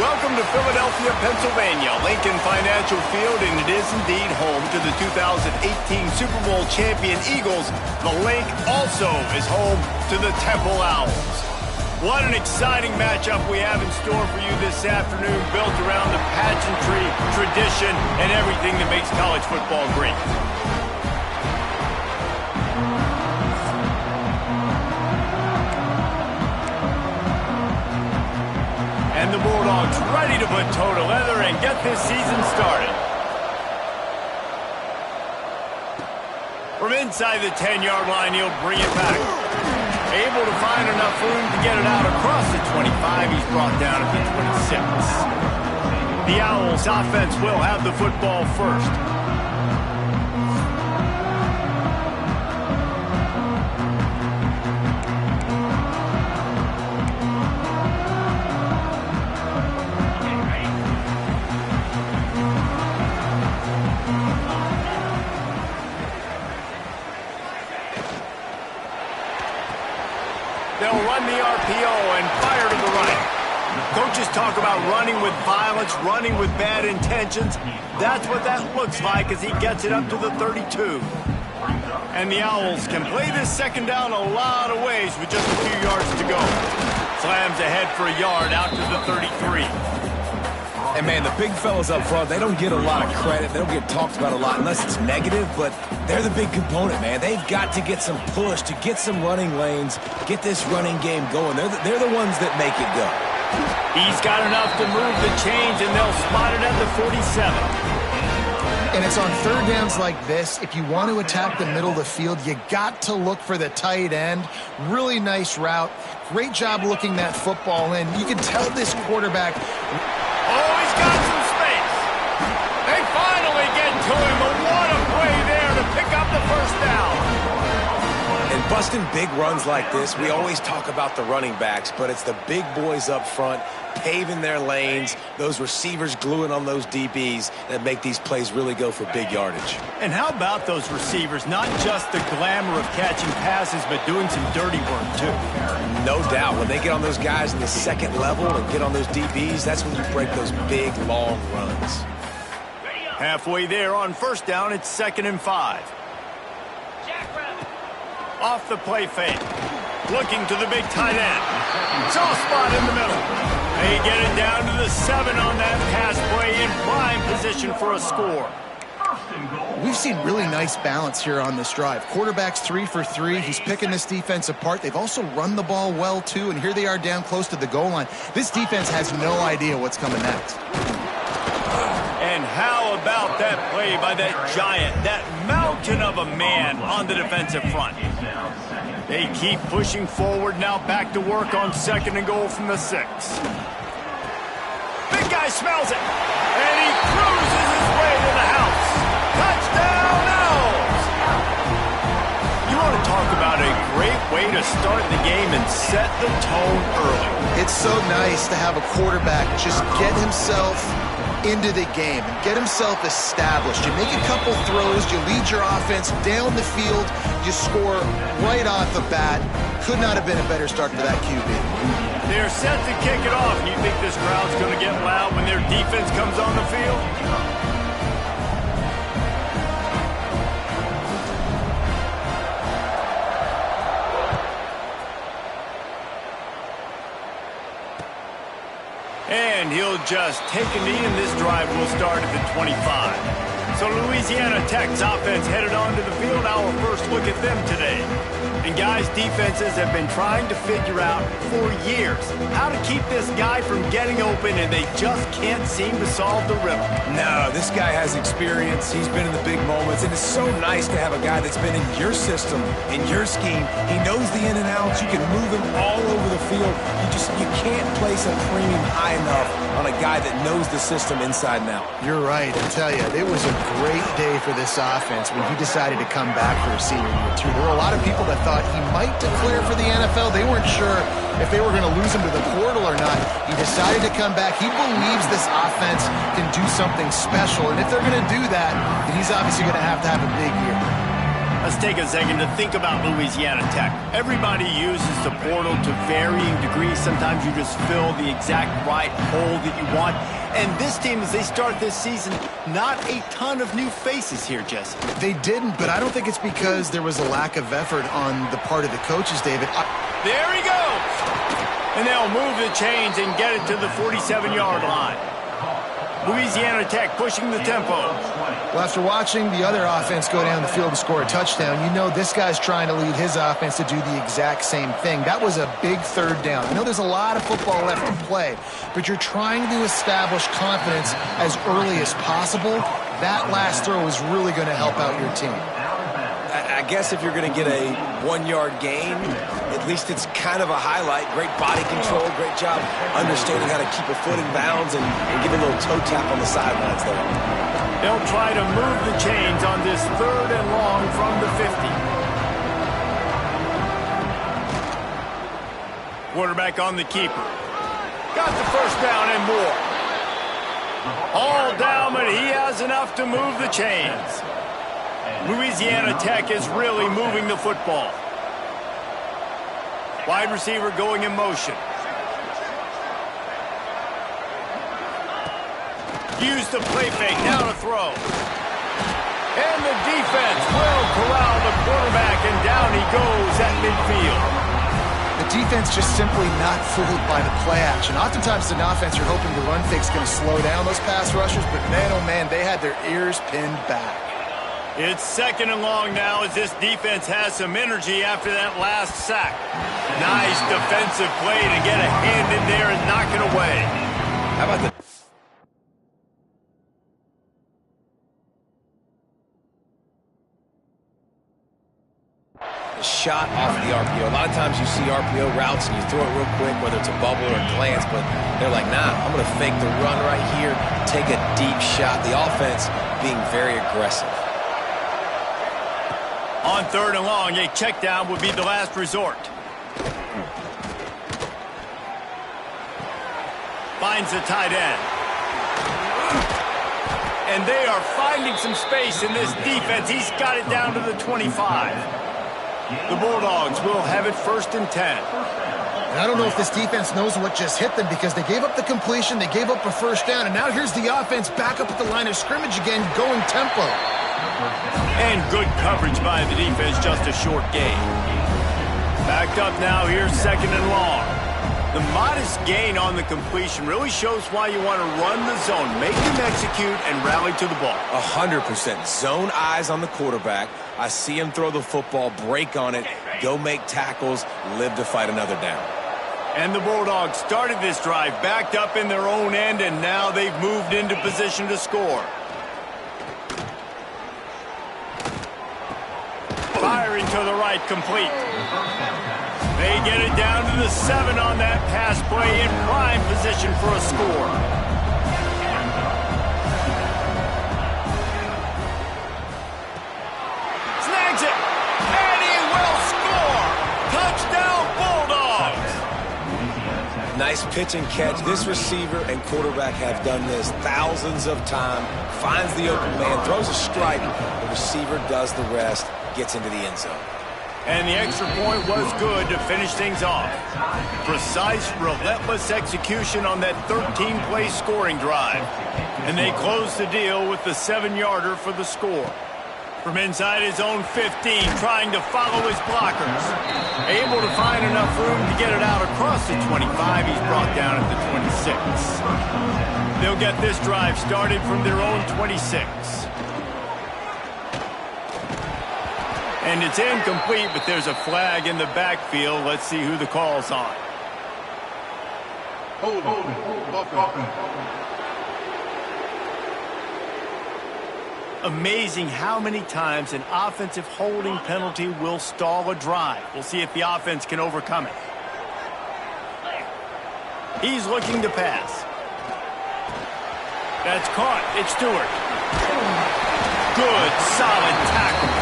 Welcome to Philadelphia, Pennsylvania, Lincoln Financial Field, and it is indeed home to the 2018 Super Bowl champion Eagles. The Link also is home to the Temple Owls. What an exciting matchup we have in store for you this afternoon, built around the pageantry, tradition, and everything that makes college football great. And the Bulldogs ready to put toe to leather and get this season started. From inside the 10-yard line, he'll bring it back. Able to find enough room to get it out across the 25. He's brought down at the 26. The Owls offense will have the football first. They'll run the RPO and fire to the right. Coaches talk about running with violence, running with bad intentions. That's what that looks like as he gets it up to the 32. And the Owls can play this second down a lot of ways with just a few yards to go. Slams ahead for a yard out to the 33. And, man, the big fellas up front, they don't get a lot of credit. They don't get talked about a lot unless it's negative, but they're the big component, man. They've got to get some push, to get some running lanes, get this running game going. They're the ones that make it go. He's got enough to move the chains, and they'll spot it at the 47. And it's on third downs like this. If you want to attack the middle of the field, you got to look for the tight end. Really nice route. Great job looking that football in. You can tell this quarterback... Oh, he's got some space. They finally get to him, but what a play there to pick up the first down. And busting big runs like this, we always talk about the running backs, but it's the big boys up front paving their lanes, those receivers gluing on those DBs that make these plays really go for big yardage. And how about those receivers? Not just the glamour of catching passes, but doing some dirty work, too. No doubt. When they get on those guys in the second level and get on those DBs, that's when you break those big, long runs. Halfway there on first down, it's 2nd and 5. Off the play fake. Looking to the big tight end. Soft spot in the middle. They get it down to the 7 on that pass play in prime position for a score. We've seen really nice balance here on this drive. Quarterback's 3 for 3. He's picking this defense apart. They've also run the ball well, too, and here they are down close to the goal line. This defense has no idea what's coming next. And how about that play by that giant, that mountain of a man on the defensive front? They keep pushing forward, now back to work on 2nd and goal from the 6. Big guy smells it, and he cruises his way to the house. Touchdown, Owls! You want to talk about a great way to start the game and set the tone early. It's so nice to have a quarterback just get himself into the game and get himself established. You make a couple throws, you lead your offense down the field, you score right off the bat. Could not have been a better start for that QB. They're set to kick it off. You think this crowd's going to get loud when their defense comes on the field? And he'll just take a knee, and this drive will start at the 25. So Louisiana Tech's offense headed onto the field. Our first look at them today. And guys, defenses have been trying to figure out for years how to keep this guy from getting open, and they just can't seem to solve the riddle. No, this guy has experience. He's been in the big moments, and it's so nice to have a guy that's been in your system, in your scheme. He knows the in and outs. You can move him all over the field. You can't place a premium high enough on a guy that knows the system inside and out. You're right. I tell you, it was a great day for this offense when he decided to come back for his senior year, too. There were a lot of people that thought he might declare for the NFL. They weren't sure if they were going to lose him to the portal or not. He decided to come back. He believes this offense can do something special, and if they're going to do that, then he's obviously going to have a big year. Let's take a second to think about Louisiana Tech. Everybody uses the portal to varying degrees. Sometimes you just fill the exact right hole that you want. And this team, as they start this season, not a ton of new faces here, Jesse. They didn't, but I don't think it's because there was a lack of effort on the part of the coaches, David. There he goes! And they'll move the chains and get it to the 47-yard line. Louisiana Tech pushing the tempo. Well, after watching the other offense go down the field and score a touchdown, you know this guy's trying to lead his offense to do the exact same thing. That was a big third down. I know there's a lot of football left to play, but you're trying to establish confidence as early as possible. That last throw is really going to help out your team. I guess if you're going to get a 1-yard gain, at least it's kind of a highlight. Great body control, great job understanding how to keep a foot in bounds and give a little toe tap on the sidelines there. They'll try to move the chains on this 3rd and long from the 50. Quarterback on the keeper. Got the first down and more. All down, but he has enough to move the chains. Louisiana Tech is really moving the football. Wide receiver going in motion. Use the play fake, now to throw. And the defense will corral the quarterback, and down he goes at midfield. The defense just simply not fooled by the play action. Oftentimes, an offense, you're hoping the run fake's going to slow down those pass rushers, but man, oh man, they had their ears pinned back. It's 2nd and long now as this defense has some energy after that last sack. Nice defensive play to get a hand in there and knock it away. How about the shot off the RPO? A lot of times you see RPO routes and you throw it real quick, whether it's a bubble or a glance, but they're like, nah, I'm going to fake the run right here, take a deep shot. The offense being very aggressive. On 3rd and long, a check down would be the last resort. Finds the tight end. And they are finding some space in this defense. He's got it down to the 25. The Bulldogs will have it 1st and 10. And I don't know if this defense knows what just hit them because they gave up the completion, they gave up a first down, and now here's the offense back up at the line of scrimmage again, going tempo. And good coverage by the defense, just a short gain. Backed up now, here's 2nd and long. The modest gain on the completion really shows why you want to run the zone, make him execute, and rally to the ball. 100%. Zone eyes on the quarterback. I see him throw the football, break on it, go make tackles, live to fight another down. And the Bulldogs started this drive backed up in their own end, and now they've moved into position to score. Firing to the right, complete. They get it down to the 7 on that pass play, in prime position for a score. Snags it, and he will score. Touchdown, Bulldogs. Nice pitch and catch. This receiver and quarterback have done this thousands of times. Finds the open man, throws a strike. The receiver does the rest, gets into the end zone. And the extra point was good to finish things off. Precise, relentless execution on that 13-play scoring drive. And they close the deal with the 7-yarder for the score. From inside his own 15, trying to follow his blockers. Able to find enough room to get it out across the 25. He's brought down at the 26. They'll get this drive started from their own 26. And it's incomplete, but there's a flag in the backfield. Let's see who the call's on. Amazing how many times an offensive holding penalty will stall a drive. We'll see if the offense can overcome it. He's looking to pass. That's caught. It's Stewart. Good, solid tackle.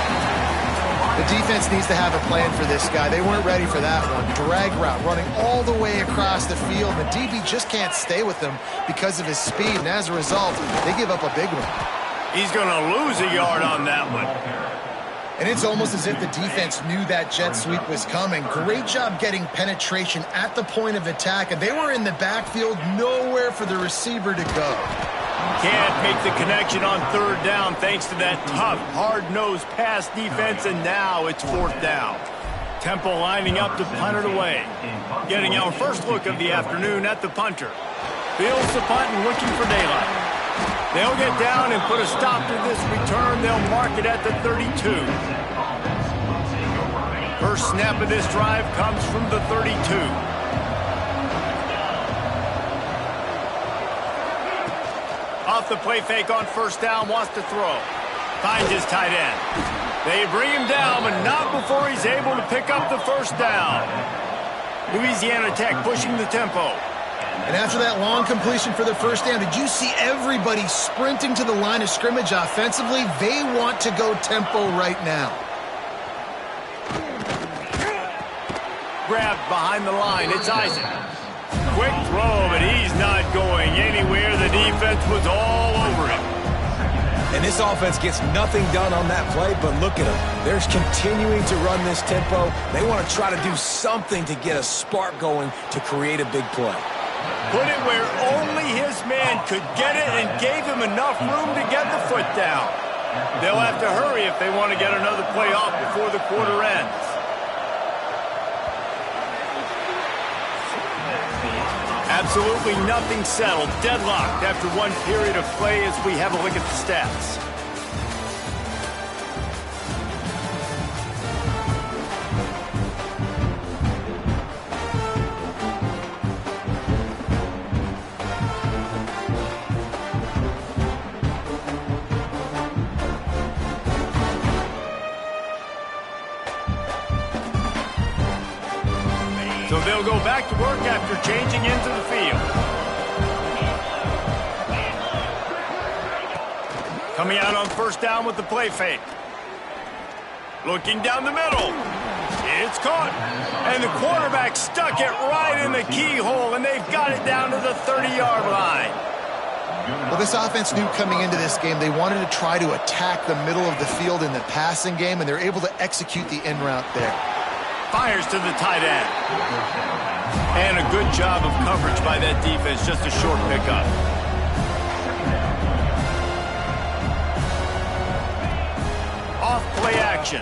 The defense needs to have a plan for this guy. They weren't ready for that one. Drag route, running all the way across the field. The DB just can't stay with him because of his speed, and as a result, they give up a big one. He's going to lose a yard on that one. And it's almost as if the defense knew that jet sweep was coming. Great job getting penetration at the point of attack, and they were in the backfield, nowhere for the receiver to go. Can't make the connection on third down thanks to that tough, hard-nosed pass defense, and now it's fourth down. Temple lining up to punt it away. Getting our first look of the afternoon at the punter. Fields the punt and looking for daylight. They'll get down and put a stop to this return. They'll mark it at the 32. First snap of this drive comes from the 32. Off the play fake on first down, wants to throw. Finds his tight end. They bring him down, but not before he's able to pick up the first down. Louisiana Tech pushing the tempo. And after that long completion for the first down, did you see everybody sprinting to the line of scrimmage offensively? They want to go tempo right now. Grabbed behind the line, it's Isaac. Quick throw, but he's not going anywhere. The defense was all over him. And this offense gets nothing done on that play, but look at them. They're continuing to run this tempo. They want to try to do something to get a spark going to create a big play. Put it where only his man could get it and gave him enough room to get the foot down. They'll have to hurry if they want to get another play off before the quarter ends. Absolutely nothing settled. Deadlocked after one period of play as we have a look at the stats. So they'll go back to work after changing into the field. Coming out on first down with the play fake. Looking down the middle. It's caught. And the quarterback stuck it right in the keyhole, and they've got it down to the 30-yard line. Well, this offense knew coming into this game they wanted to try to attack the middle of the field in the passing game, and they're able to execute the in route there. Fires to the tight end. And a good job of coverage by that defense. Just a short pickup. Off play action.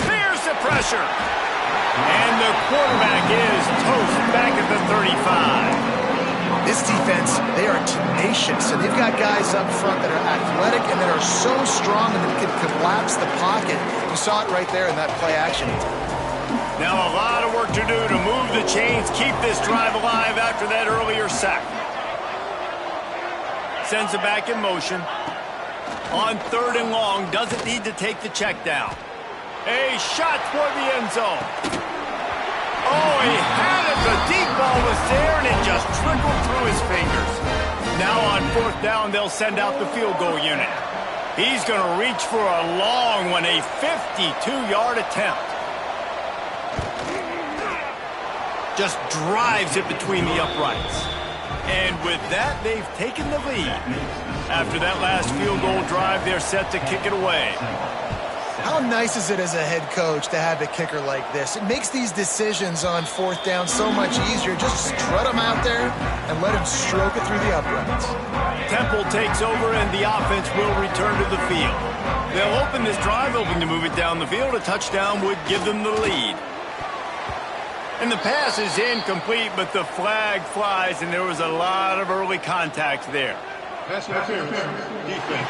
There's the pressure. And the quarterback is toast back at the 35. This defense, they are tenacious, and they've got guys up front that are athletic and that are so strong and that can collapse the pocket. You saw it right there in that play action. Now a lot of work to do to move the chains, keep this drive alive after that earlier sack. Sends it back in motion. On third and long, doesn't need to take the check down. A shot toward the end zone. Oh, he had it. The deep ball was there, and it just trickled through his fingers. Now on fourth down, they'll send out the field goal unit. He's going to reach for a long one, a 52-yard attempt. Just drives it between the uprights. And with that, they've taken the lead. After that last field goal drive, they're set to kick it away. How nice is it as a head coach to have a kicker like this? It makes these decisions on fourth down so much easier. Just strut him out there and let him stroke it through the uprights. Temple takes over and the offense will return to the field. They'll open this drive, hoping to move it down the field. A touchdown would give them the lead. And the pass is incomplete, but the flag flies, and there was a lot of early contact there. Pass interference, defense.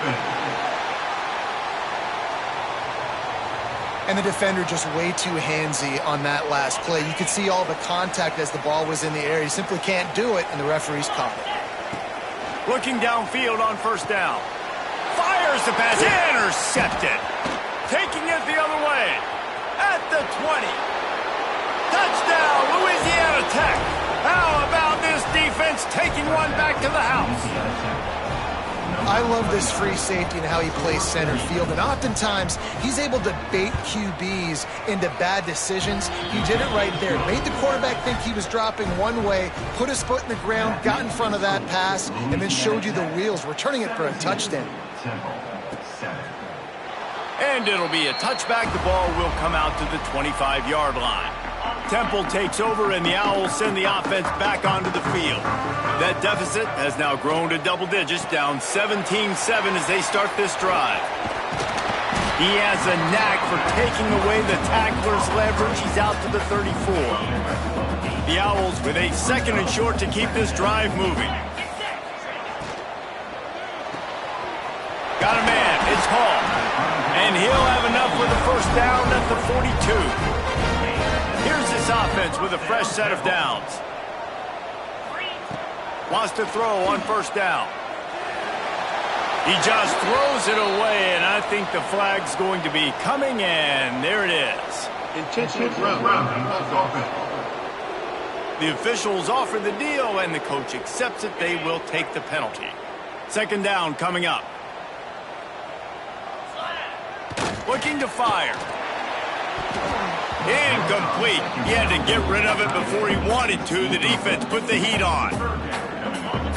And the defender just way too handsy on that last play. You could see all the contact as the ball was in the air. He simply can't do it, and the referee's caught it. Looking downfield on first down. Fires the pass, intercepted. Taking it the other way. At the 20. Touchdown, Louisiana Tech. How about this defense taking one back to the house? I love this free safety and how he plays center field, and oftentimes he's able to bait QBs into bad decisions. He did it right there. Made the quarterback think he was dropping one way, put his foot in the ground, got in front of that pass, and then showed you the wheels, returning it for a touchdown. And it'll be a touchback. The ball will come out to the 25-yard line. Temple takes over, and the Owls send the offense back onto the field. That deficit has now grown to double digits, down 17-7 as they start this drive. He has a knack for taking away the tackler's leverage. He's out to the 34. The Owls with a 2nd and short to keep this drive moving. Got a man. It's Hall. And he'll have enough for the first down at the 42. Here's this offense with a fresh set of downs. Wants to throw on first down. He just throws it away, and I think the flag's going to be coming, and there it is. Intentional grounding. The officials offer the deal, and the coach accepts it. They will take the penalty. 2nd down coming up. Looking to fire. Incomplete. He had to get rid of it before he wanted to. The defense put the heat on.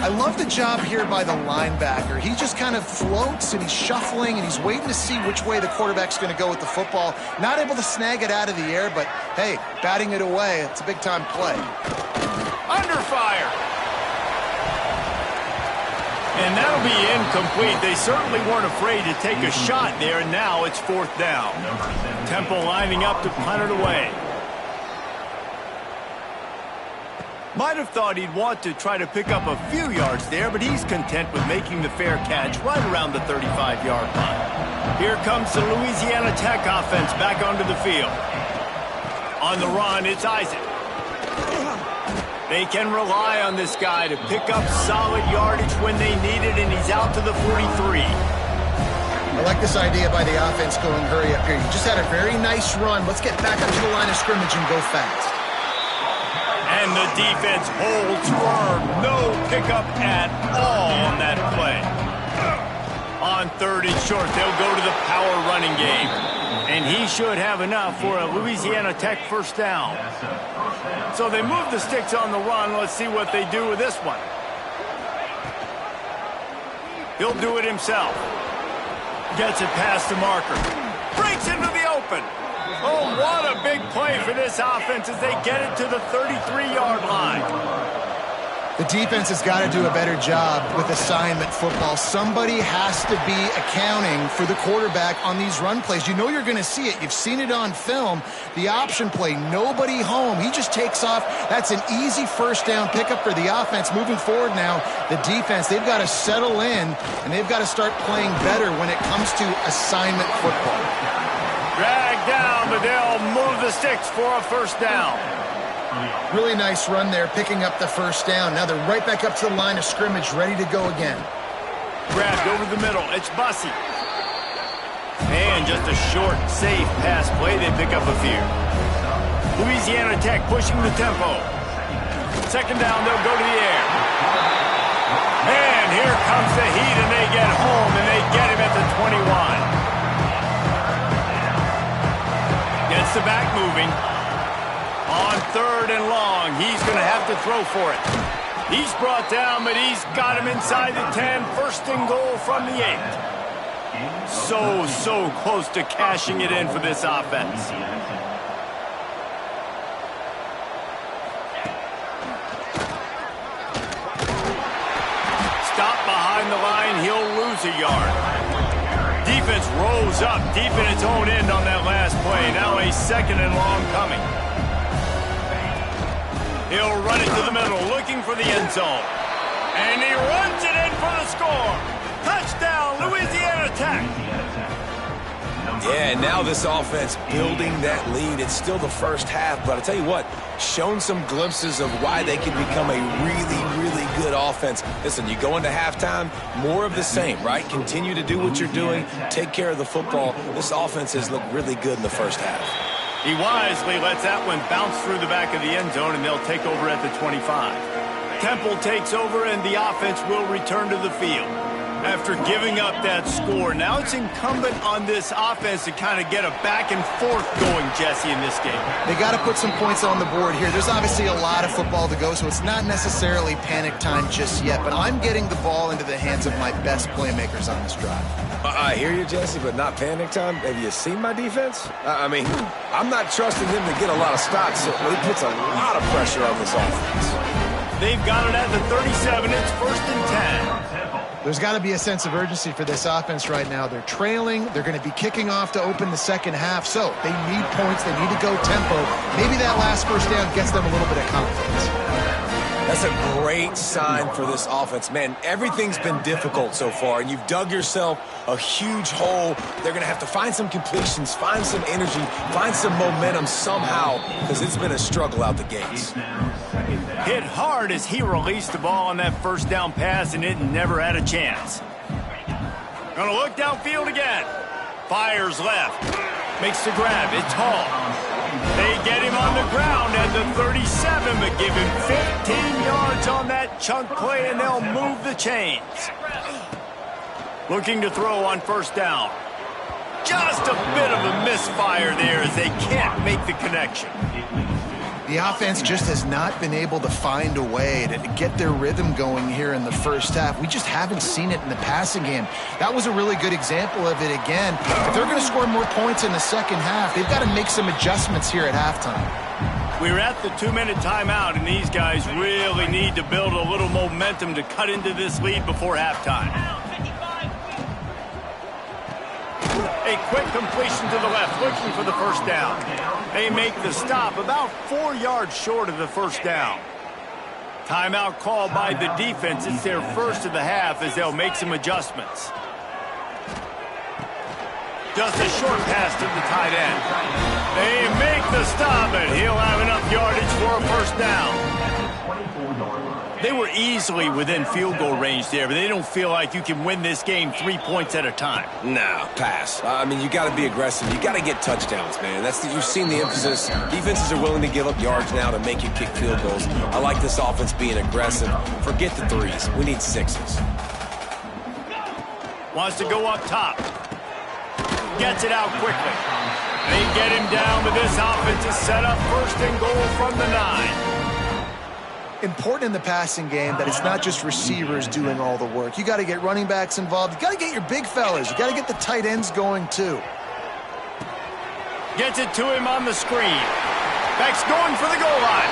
I love the job here by the linebacker. He just kind of floats, and he's shuffling, and he's waiting to see which way the quarterback's going to go with the football. Not able to snag it out of the air, but, hey, batting it away, it's a big-time play. Under fire. And that'll be incomplete. They certainly weren't afraid to take a shot there, and now it's 4th down. Temple lining up to punt it away. Might have thought he'd want to try to pick up a few yards there, but he's content with making the fair catch right around the 35-yard line. Here comes the Louisiana Tech offense back onto the field. On the run, it's Isaac. They can rely on this guy to pick up solid yardage when they need it, and he's out to the 43. I like this idea by the offense going hurry up here. You just had a very nice run. Let's get back up to the line of scrimmage and go fast. And the defense holds firm. No pickup at all on that play. On 3rd and short, they'll go to the power running game. And he should have enough for a Louisiana Tech first down. So they move the sticks on the run. Let's see what they do with this one. He'll do it himself. Gets it past the marker. Breaks into the open. Oh, what a big play for this offense as they get it to the 33-yard line. The defense has got to do a better job with assignment football. Somebody has to be accounting for the quarterback on these run plays. You know you're going to see it. You've seen it on film. The option play, nobody home. He just takes off. That's an easy first down pickup for the offense. Moving forward now, the defense, they've got to settle in, and they've got to start playing better when it comes to assignment football. Dragged down, but they'll move the sticks for a first down. Really nice run there, picking up the first down. Now they're right back up to the line of scrimmage, ready to go again. Grabbed over the middle. It's Bussey. And just a short, safe pass play. They pick up a few. Louisiana Tech pushing the tempo. 2nd down, they'll go to the air. And here comes the heat, and they get home, and they get him at the 21. Gets the back moving. On 3rd and long, he's going to have to throw for it. He's brought down, but he's got him inside the 10. 1st and goal from the 8. So close to cashing it in for this offense. Stop behind the line, he'll lose a yard. Defense rose up deep in its own end on that last play. Now a 2nd and long coming. He'll run it to the middle, looking for the end zone. And he runs it in for the score. Touchdown, Louisiana Tech. Yeah, and now this offense building that lead. It's still the first half, but I'll tell you what, shown some glimpses of why they can become a really, really good offense. Listen, you go into halftime, more of the same, right? Continue to do what you're doing, take care of the football. This offense has looked really good in the first half. He wisely lets that one bounce through the back of the end zone, and they'll take over at the 25. Temple takes over, and the offense will return to the field. After giving up that score, now it's incumbent on this offense to kind of get a back and forth going, Jesse, in this game. They got to put some points on the board here. There's obviously a lot of football to go, so it's not necessarily panic time just yet, but I'm getting the ball into the hands of my best playmakers on this drive. I hear you, Jesse, but not panic time. Have you seen my defense? I mean, I'm not trusting them to get a lot of stops, so it puts a lot of pressure on this offense. They've got it at the 37. It's 1st and 10. There's got to be a sense of urgency for this offense right now. They're trailing. They're going to be kicking off to open the second half, so they need points. They need to go tempo. Maybe that last first down gets them a little bit of confidence. That's a great sign for this offense. Man, everything's been difficult so far, and you've dug yourself a huge hole. They're going to have to find some completions, find some energy, find some momentum somehow, because it's been a struggle out the gates. Hit hard as he released the ball on that first down pass, and it never had a chance. Gonna look downfield again. Fires left. Makes the grab. It's Hall. They get him on the ground at the 37, but give him 15 yards on that chunk play, and they'll move the chains. Looking to throw on first down. Just a bit of a misfire there as they can't make the connection. The offense just has not been able to find a way to get their rhythm going here in the first half. We just haven't seen it in the passing game. That was a really good example of it again. If they're going to score more points in the second half, they've got to make some adjustments here at halftime. We're at the 2-minute timeout, and these guys really need to build a little momentum to cut into this lead before halftime. A quick completion to the left, looking for the first down. They make the stop about 4 yards short of the first down. Timeout called by the defense. It's their first of the half as they'll make some adjustments. Just a short pass to the tight end. They make the stop, and he'll have enough yardage for a first down. They were easily within field goal range there, but they don't feel like you can win this game 3 points at a time. Nah, pass. I mean, you got to be aggressive. You got to get touchdowns, man. You've seen the emphasis. Defenses are willing to give up yards now to make you kick field goals. I like this offense being aggressive. Forget the threes. We need sixes. Wants to go up top. Gets it out quickly. They get him down, but this offense is set up 1st and goal from the 9. Important in the passing game that it's not just receivers doing all the work. You got to get running backs involved. You got to get your big fellas. You got to get the tight ends going too. Gets it to him on the screen. Beck's going for the goal line.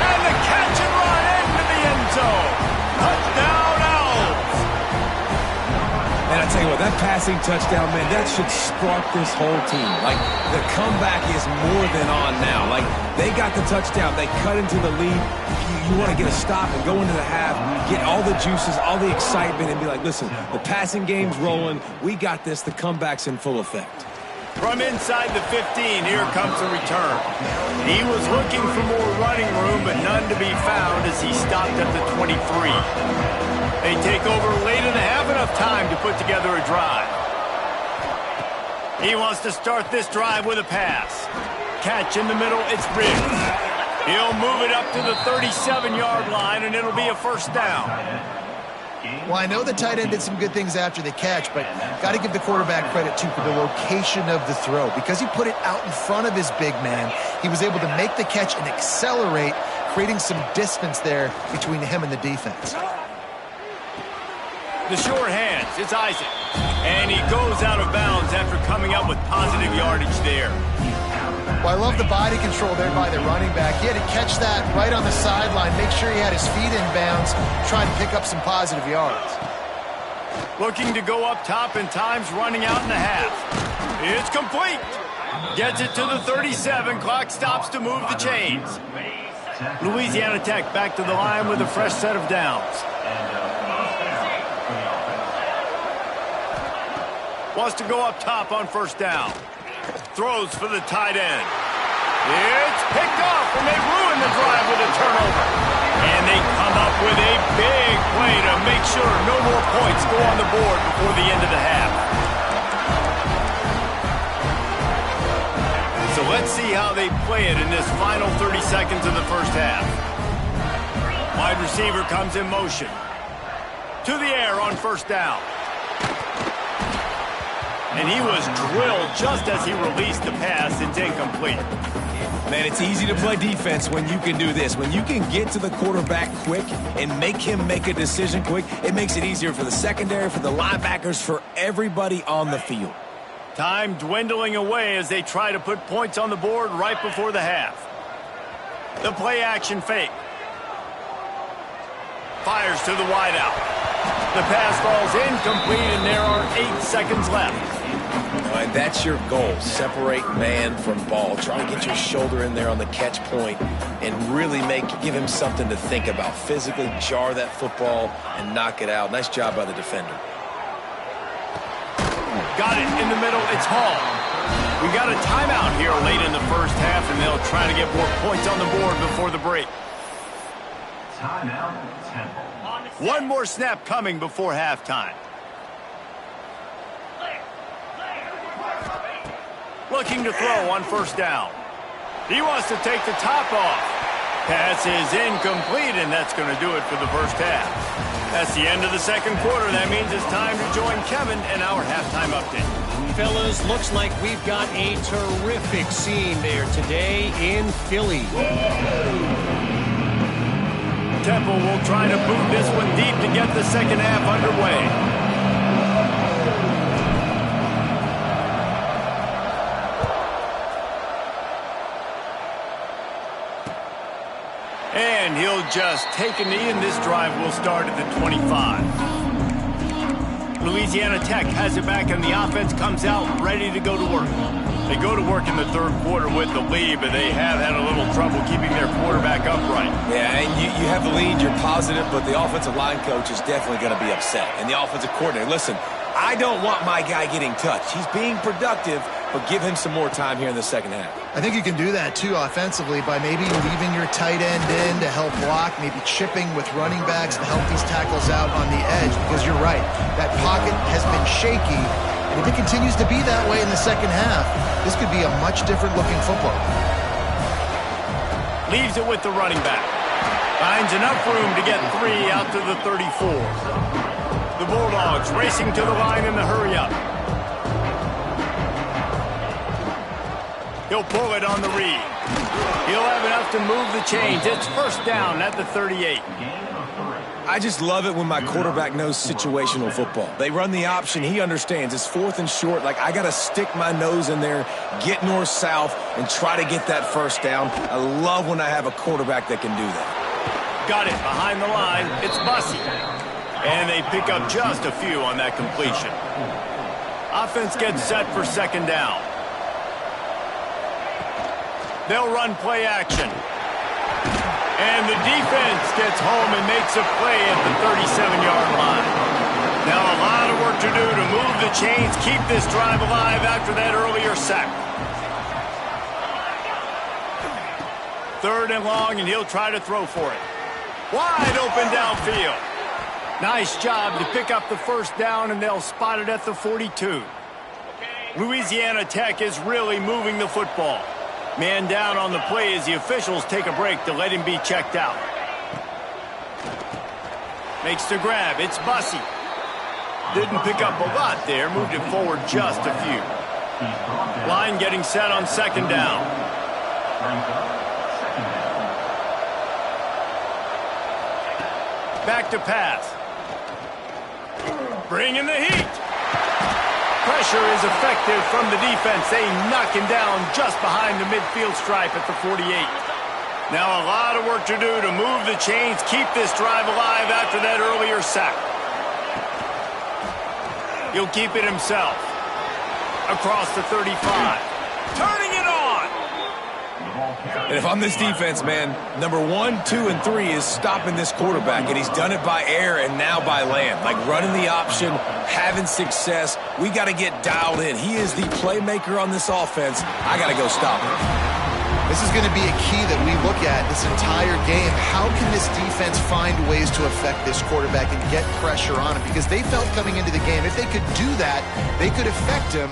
And the catch and run into the end zone. Touchdown, Owls. And I tell you what, that passing touchdown, man, that should spark this whole team. Like, the comeback is more than on now. Like, they got the touchdown. They cut into the lead. You want to get a stop and go into the half, get all the juices, all the excitement, and be like, listen, the passing game's rolling. We got this. The comeback's in full effect. From inside the 15, here comes the return. He was looking for more running room, but none to be found as he stopped at the 23. They take over late in the half, enough time to put together a drive. He wants to start this drive with a pass. Catch in the middle, it's Riggs. He'll move it up to the 37-yard line, and it'll be a first down. Well, I know the tight end did some good things after the catch, but got to give the quarterback credit, too, for the location of the throw. Because he put it out in front of his big man, he was able to make the catch and accelerate, creating some distance there between him and the defense. The short hands, it's Isaac. And he goes out of bounds after coming up with positive yardage there. Well, I love the body control there by the running back. He had to catch that right on the sideline, make sure he had his feet in bounds, try to pick up some positive yards. Looking to go up top, and time's running out in the half. It's complete. Gets it to the 37. Clock stops to move the chains. Louisiana Tech back to the line with a fresh set of downs. Wants to go up top on first down. Throws for the tight end. It's picked off, and they ruin the drive with a turnover. And they come up with a big play to make sure no more points go on the board before the end of the half. So let's see how they play it in this final 30 seconds of the first half. Wide receiver comes in motion. To the air on first down. And he was drilled just as he released the pass. It's incomplete. Man, it's easy to play defense when you can do this. When you can get to the quarterback quick and make him make a decision quick, it makes it easier for the secondary, for the linebackers, for everybody on the field. Time dwindling away as they try to put points on the board right before the half. The play action fake. Fires to the wideout. The pass falls incomplete, and there are 8 seconds left. All right, that's your goal. Separate man from ball. Try to get your shoulder in there on the catch point and really give him something to think about. Physically jar that football and knock it out. Nice job by the defender. Got it in the middle. It's Hall. We got a timeout here late in the first half, and they'll try to get more points on the board before the break. Timeout, 10. One more snap coming before halftime. Looking to throw on first down. He wants to take the top off. Pass is incomplete, and that's going to do it for the first half. That's the end of the second quarter. That means it's time to join Kevin in our halftime update. Fellas, looks like we've got a terrific scene there today in Philly. Temple will try to boot this one deep to get the second half underway. And he'll just take a knee, and this drive will start at the 25. Louisiana Tech has it back, and the offense comes out ready to go to work. They go to work in the third quarter with the lead, but they have had a little trouble keeping their quarterback upright. Yeah, and you have the lead, you're positive, but the offensive line coach is definitely going to be upset. And the offensive coordinator, listen, I don't want my guy getting touched. He's being productive, but give him some more time here in the second half. I think you can do that, too, offensively, by maybe leaving your tight end in to help block, maybe chipping with running backs to help these tackles out on the edge, because you're right. That pocket has been shaky, and if it continues to be that way in the second half, this could be a much different-looking football. Leaves it with the running back. Finds enough room to get 3 out to the 34. The Bulldogs racing to the line in the hurry-up. He'll pull it on the read. He'll have enough to move the chains. It's first down at the 38. I just love it when my quarterback knows situational football. They run the option. He understands. It's fourth and short. Like, I got to stick my nose in there, get north-south, and try to get that first down. I love when I have a quarterback that can do that. Got it behind the line. It's Bussey. And they pick up just a few on that completion. Offense gets set for second down. They'll run play action. And the defense gets home and makes a play at the 37-yard line. Now a lot of work to do to move the chains, keep this drive alive after that earlier sack. Third and long, and he'll try to throw for it. Wide open downfield. Nice job to pick up the first down, and they'll spot it at the 42. Louisiana Tech is really moving the football. Man down on the play as the officials take a break to let him be checked out. Makes the grab. It's Bussey. Didn't pick up a lot there. Moved it forward just a few. Line getting set on second down. Back to pass. Bringing the heat. Pressure is effective from the defense. They knock him down just behind the midfield stripe at the 48. Now a lot of work to do to move the chains, keep this drive alive after that earlier sack. He'll keep it himself. Across the 35. Turning it on! And if I'm this defense, man, number 1, 2, and 3 is stopping this quarterback, and he's done it by air and now by land. Like running the option, having success. We got to get dialed in. He is the playmaker on this offense. I got to go stop him. This is going to be a key that we look at this entire game. How can this defense find ways to affect this quarterback and get pressure on him? Because they felt coming into the game, if they could do that, they could affect him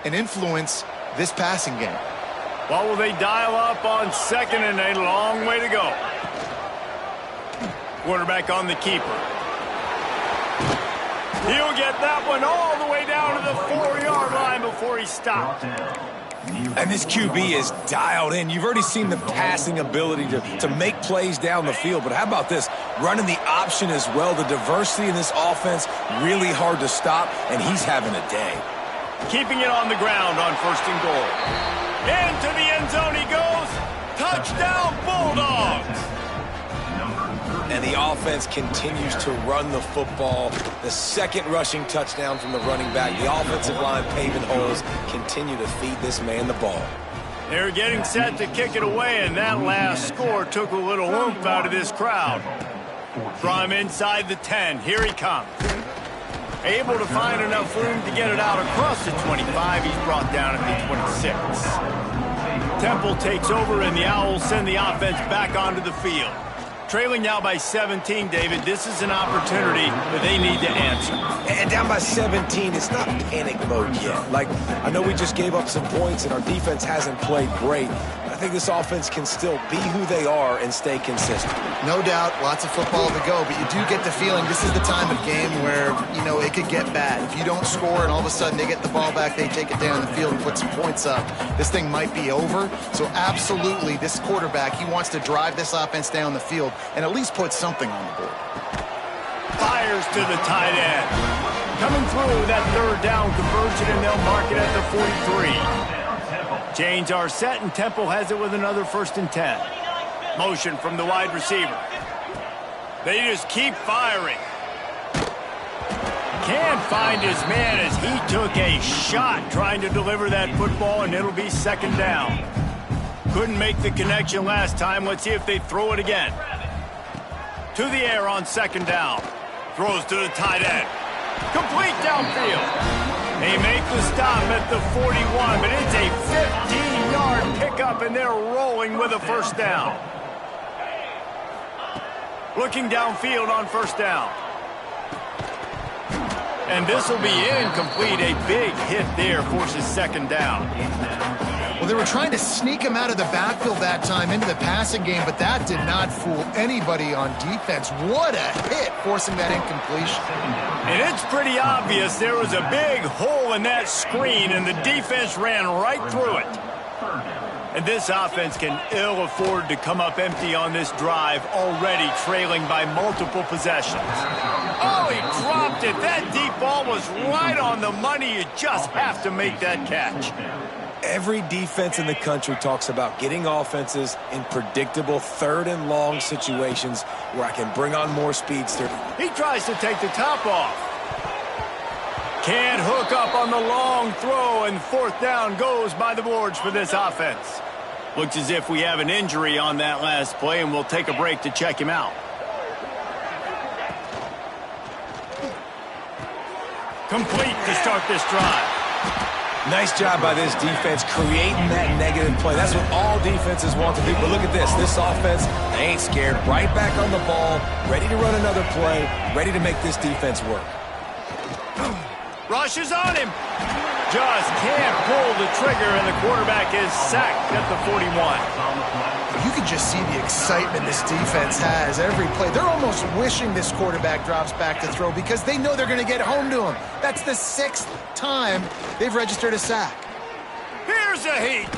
and influence this passing game. Well, will they dial up on second, and a long way to go. Quarterback on the keeper. He'll get that one all the way down to the 4-yard line. before he stopped. And this QB is dialed in. You've already seen the passing ability to make plays down the field. But how about this? Running the option as well. The diversity in this offense, really hard to stop, and he's having a day. Keeping it on the ground on 1st and goal. Into the end zone he goes. Touchdown, Bulldogs! And the offense continues to run the football. The second rushing touchdown from the running back. The offensive line paving holes. Continue to feed this man the ball. They're getting set to kick it away, and that last score took a little oomph out of this crowd. From inside the 10, here he comes. Able to find enough room to get it out across the 25. He's brought down at the 26. Temple takes over, and the Owls send the offense back onto the field. Trailing now by 17, David. This is an opportunity that they need to answer. And down by 17, it's not panic mode yet. Like, I know we just gave up some points and our defense hasn't played great. I think this offense can still be who they are and stay consistent. No doubt, lots of football to go, but you do get the feeling this is the time of game where, you know, it could get bad. If you don't score and all of a sudden they get the ball back, they take it down the field and put some points up, this thing might be over. So absolutely, this quarterback, he wants to drive this offense down the field and at least put something on the board. Fires to the tight end. Coming through that 3rd down conversion, and they'll mark it at the 43. Chains are set, and Temple has it with another 1st and 10. Motion from the wide receiver. They just keep firing. Can't find his man as he took a shot trying to deliver that football, and it'll be 2nd down. Couldn't make the connection last time. Let's see if they throw it again. To the air on 2nd down. Throws to the tight end. Complete downfield. They make the stop at the 41, but it's a 15-yard pickup, and they're rolling with a 1st down. Looking downfield on 1st down. And this will be incomplete. A big hit there forces 2nd down. Well, they were trying to sneak him out of the backfield that time into the passing game, but that did not fool anybody on defense. What a hit, forcing that incompletion. And it's pretty obvious there was a big hole in that screen, and the defense ran right through it. And this offense can ill afford to come up empty on this drive, already trailing by multiple possessions. Oh, he dropped it. That deep ball was right on the money. You just have to make that catch. Every defense in the country talks about getting offenses in predictable 3rd and long situations where I can bring on more speedster. He tries to take the top off. Can't hook up on the long throw, and 4th down goes by the boards for this offense. Looks as if we have an injury on that last play, and we'll take a break to check him out. Complete to start this drive. Nice job by this defense creating that negative play. That's what all defenses want to do. But look at this. This offense, they ain't scared. Right back on the ball, ready to run another play, ready to make this defense work. Rushes on him. Just can't pull the trigger, and the quarterback is sacked at the 41. You can just see the excitement this defense has every play. They're almost wishing this quarterback drops back to throw because they know they're going to get home to him. That's the 6th time they've registered a sack. Here's a heat.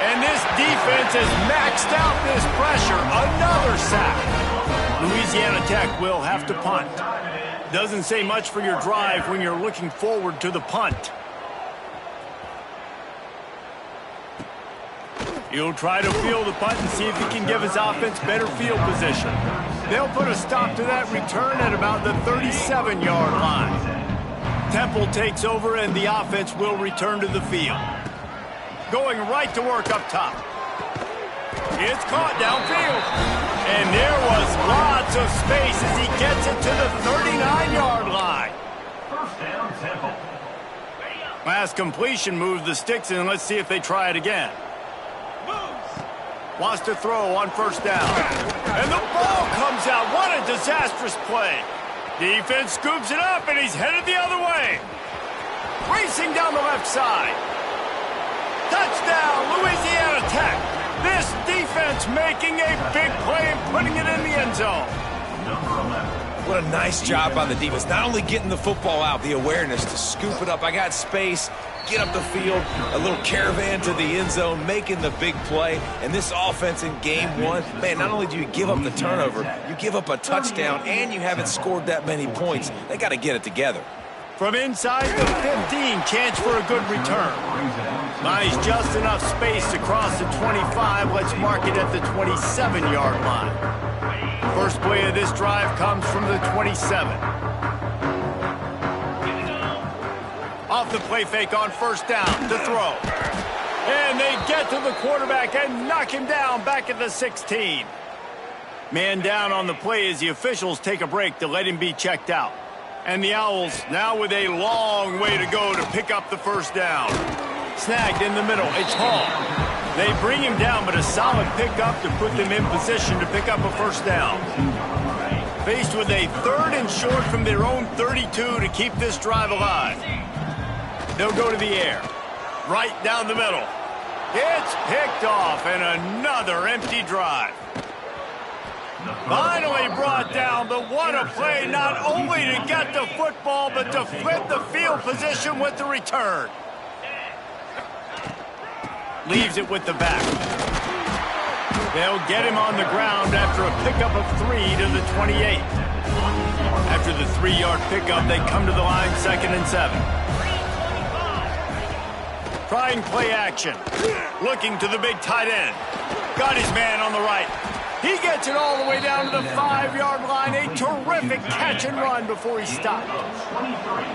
And this defense has maxed out this pressure. Another sack. Louisiana Tech will have to punt. Doesn't say much for your drive when you're looking forward to the punt. He'll try to field the punt and see if he can give his offense better field position. They'll put a stop to that return at about the 37-yard line. Temple takes over, and the offense will return to the field. Going right to work up top. It's caught downfield. And there was lots of space as he gets it to the 39-yard line. 1st down, Temple. Last completion moved the sticks in. Let's see if they try it again. Wants to throw on 1st down. And the ball comes out. What a disastrous play. Defense scoops it up, and he's headed the other way. Racing down the left side. Touchdown, Louisiana Tech. This defense making a big play and putting it in the end zone. Number 11. What a nice job by the defense. Not only getting the football out, the awareness to scoop it up. I got space, get up the field, a little caravan to the end zone, making the big play. And this offense in game one, man, not only do you give up the turnover, you give up a touchdown, and you haven't scored that many points. They got to get it together. From inside the 15, chance for a good return. Nice, just enough space to cross the 25. Let's mark it at the 27-yard line. First play of this drive comes from the 27. Off the play fake on first down to throw. And they get to the quarterback and knock him down back at the 16. Man down on the play as the officials take a break to let him be checked out. And the Owls now with a long way to go to pick up the first down. Snagged in the middle, it's Hall. They bring him down, but a solid pickup to put them in position to pick up a first down. Faced with a 3rd and short from their own 32 to keep this drive alive. They'll go to the air. Right down the middle. It's picked off, and another empty drive. Finally brought down, but what a play, not only to get the football, but to flip the field position with the return. Leaves it with the back. They'll get him on the ground after a pickup of 3 to the 28. After the 3-yard pickup, they come to the line 2nd and 7. Trying play action. Looking to the big tight end. Got his man on the right. He gets it all the way down to the 5-yard line. A terrific catch and run before he stopped.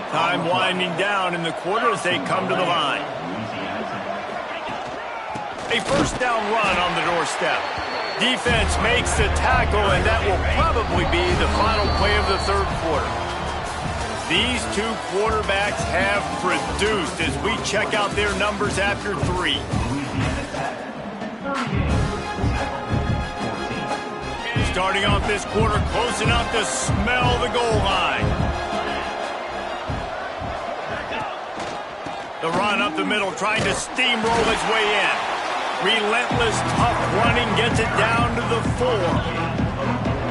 Time winding down in the quarter as they come to the line. A first down run on the doorstep. Defense makes the tackle, and that will probably be the final play of the 3rd quarter. These two quarterbacks have produced as we check out their numbers after 3. Starting off this quarter close enough to smell the goal line. The run up the middle, trying to steamroll his way in. Relentless, tough running gets it down to the 4.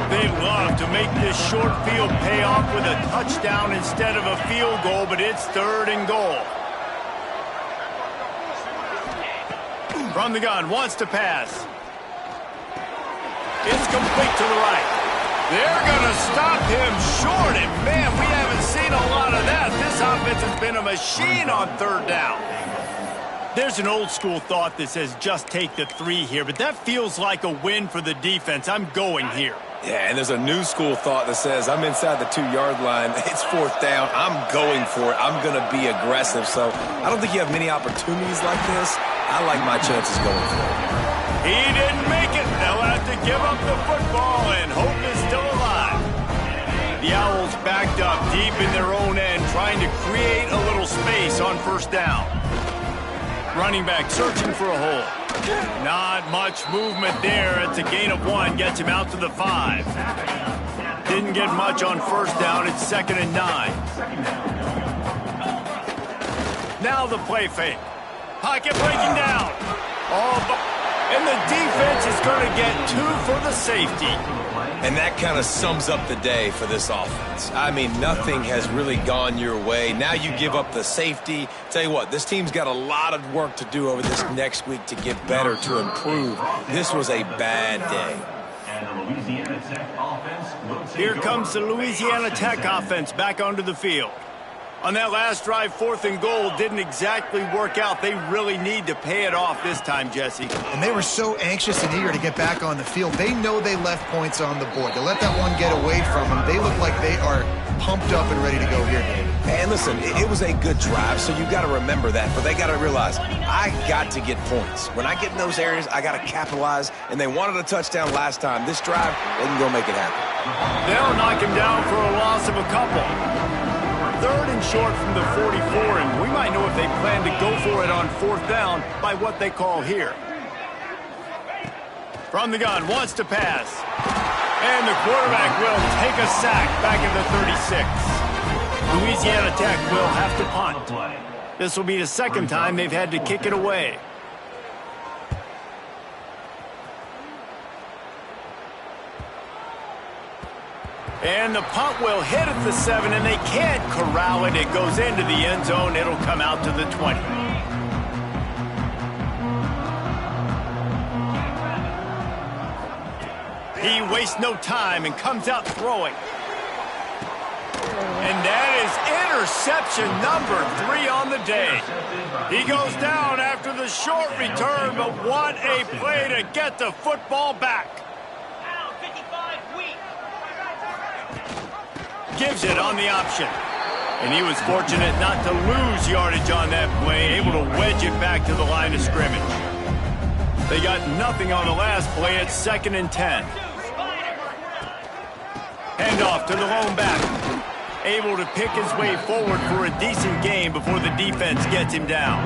They love to make this short field pay off with a touchdown instead of a field goal, but it's 3rd and goal. From the gun, wants to pass. It's complete to the right. They're going to stop him short, and man, we haven't seen a lot of that. This offense has been a machine on 3rd down. There's an old-school thought that says just take the 3 here, but that feels like a win for the defense. I'm going here. Yeah, and there's a new school thought that says I'm inside the 2-yard line. It's 4th down. I'm going for it. I'm going to be aggressive. So I don't think you have many opportunities like this. I like my chances going for it. He didn't make it. They'll have to give up the football, and hope is still alive. The Owls backed up deep in their own end, trying to create a little space on first down. Running back searching for a hole. Not much movement there. It's a gain of 1. Gets him out to the 5. Didn't get much on first down. It's 2nd and 9. Now the play fake. Pocket breaking down. And the defense is going to get 2 for the safety. And that kind of sums up the day for this offense. I mean, nothing has really gone your way. Now you give up the safety. Tell you what, this team's got a lot of work to do over this next week to get better, to improve. This was a bad day. Here comes the Louisiana Tech offense back onto the field. On that last drive, 4th and goal didn't exactly work out. They really need to pay it off this time, Jesse. And they were so anxious and eager to get back on the field. They know they left points on the board. To let that one get away from them, they look like they are pumped up and ready to go here, David. And listen, it was a good drive, so you got to remember that. But they got to realize, I got to get points. When I get in those areas, I got to capitalize. And they wanted a touchdown last time. This drive, they can go make it happen. They'll knock him down for a loss of a couple. 3rd and short from the 44, and we might know if they plan to go for it on 4th down by what they call here. From the gun, wants to pass. And the quarterback will take a sack back at the 36. Louisiana Tech will have to punt. This will be the 2nd time they've had to kick it away. And the punt will hit at the 7, and they can't corral it. It goes into the end zone. It'll come out to the 20. He wastes no time and comes out throwing. And that is interception number 3 on the day. He goes down after the short return, but what a play to get the football back. Gives it on the option. And he was fortunate not to lose yardage on that play, able to wedge it back to the line of scrimmage. They got nothing on the last play. It's 2nd and 10. Handoff to the lone back. Able to pick his way forward for a decent game before the defense gets him down.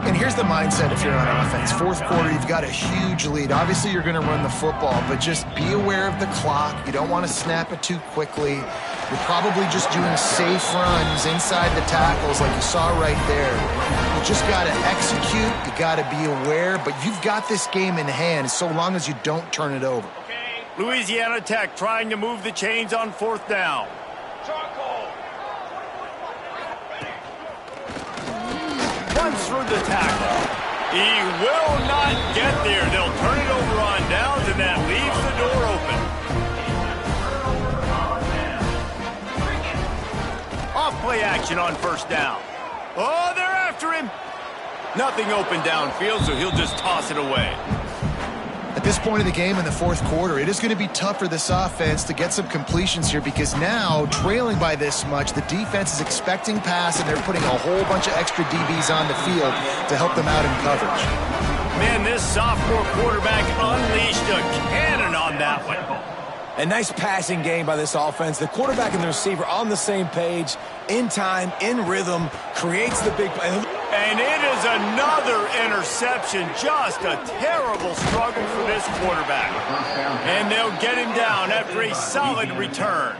And here's the mindset if you're on offense. 4th quarter, you've got a huge lead. Obviously, you're going to run the football, but just be aware of the clock. You don't want to snap it too quickly. You're probably just doing safe runs inside the tackles like you saw right there. You just got to execute. You got to be aware, but you've got this game in hand so long as you don't turn it over. Louisiana Tech trying to move the chains on 4th down. Runs through the tackle. He will not get there. They'll turn it over on downs, and that leaves the door open. Off play action on 1st down. Oh, they're after him. Nothing open downfield, so he'll just toss it away. At this point of the game in the 4th quarter, it is going to be tough for this offense to get some completions here because now, trailing by this much, the defense is expecting pass, and they're putting a whole bunch of extra DBs on the field to help them out in coverage. Man, this sophomore quarterback unleashed a cannon on that one. A nice passing game by this offense. The quarterback and the receiver on the same page, in time, in rhythm, creates the big play. And it is another interception. Just a terrible struggle for this quarterback. And they'll get him down after a solid return.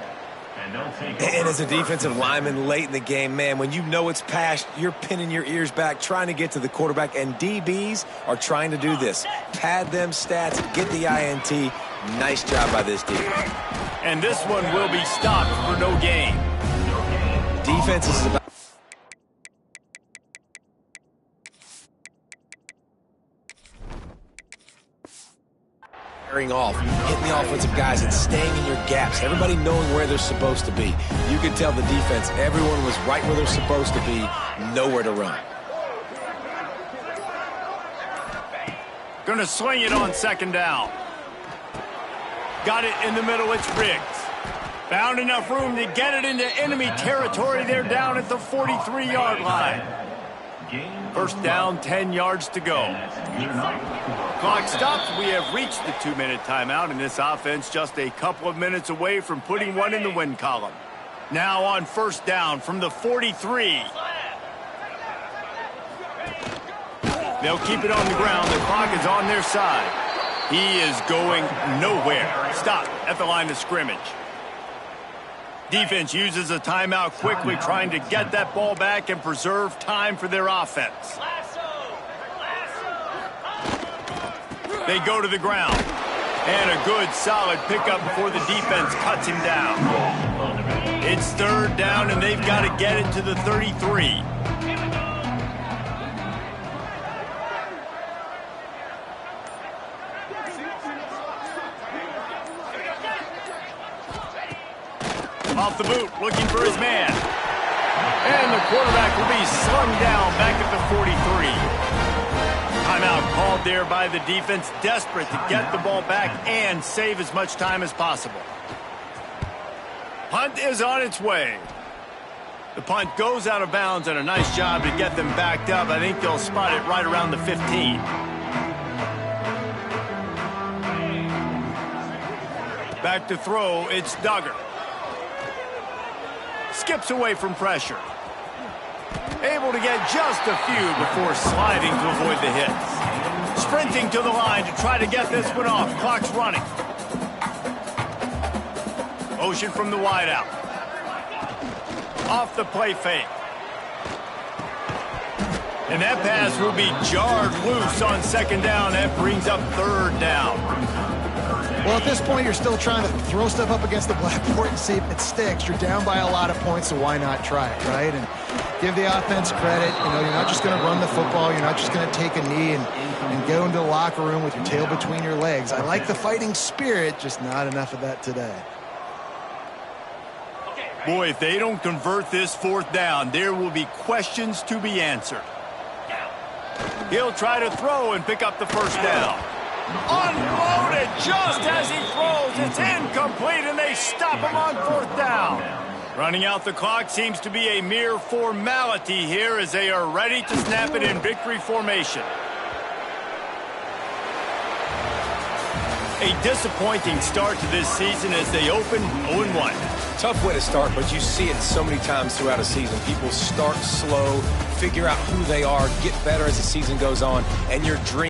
And as a defensive lineman late in the game, man, when you know it's past, you're pinning your ears back, trying to get to the quarterback, and DBs are trying to do this. Pad them stats, get the INT. Nice job by this defense. And this one will be stopped for no gain. Defense is about off, hitting the offensive guys and staying in your gaps, everybody knowing where they're supposed to be. You could tell the defense, everyone was right where they're supposed to be, nowhere to run. Gonna swing it on 2nd down. Got it in the middle, it's Riggs. Found enough room to get it into enemy territory. They're down at the 43-yard line. 1st down, 10 yards to go. Clock stops. We have reached the 2-minute timeout, and this offense just a couple of minutes away from putting one in the win column. Now on 1st down from the 43. They'll keep it on the ground. The clock is on their side. He is going nowhere. Stop at the line of scrimmage. Defense uses a timeout quickly, trying to get that ball back and preserve time for their offense. They go to the ground. And a good, solid pickup before the defense cuts him down. It's 3rd down, and they've got to get it to the 33. Off the boot, looking for his man. And the quarterback will be slung down back at the 43. Timeout called there by the defense, desperate to get the ball back and save as much time as possible. Punt is on its way. The punt goes out of bounds, and a nice job to get them backed up. I think they'll spot it right around the 15. Back to throw, it's Duggar. Skips away from pressure. Able to get just a few before sliding to avoid the hits. Sprinting to the line to try to get this one off. Clock's running. Motion from the wideout. Off the play fake. And that pass will be jarred loose on 2nd down. That brings up 3rd down. Well, at this point, you're still trying to throw stuff up against the blackboard and see if it sticks. You're down by a lot of points, so why not try it, right? And give the offense credit. You know, you're not just going to run the football. You're not just going to take a knee and go into the locker room with your tail between your legs. I like the fighting spirit, just not enough of that today. Boy, if they don't convert this fourth down, there will be questions to be answered. He'll try to throw and pick up the first down. Unloaded just as he throws. It's incomplete, and they stop him on fourth down. Running out the clock seems to be a mere formality here as they are ready to snap it in victory formation. A disappointing start to this season as they open 0-1. Tough way to start, but you see it so many times throughout a season. People start slow, figure out who they are, get better as the season goes on, and your dream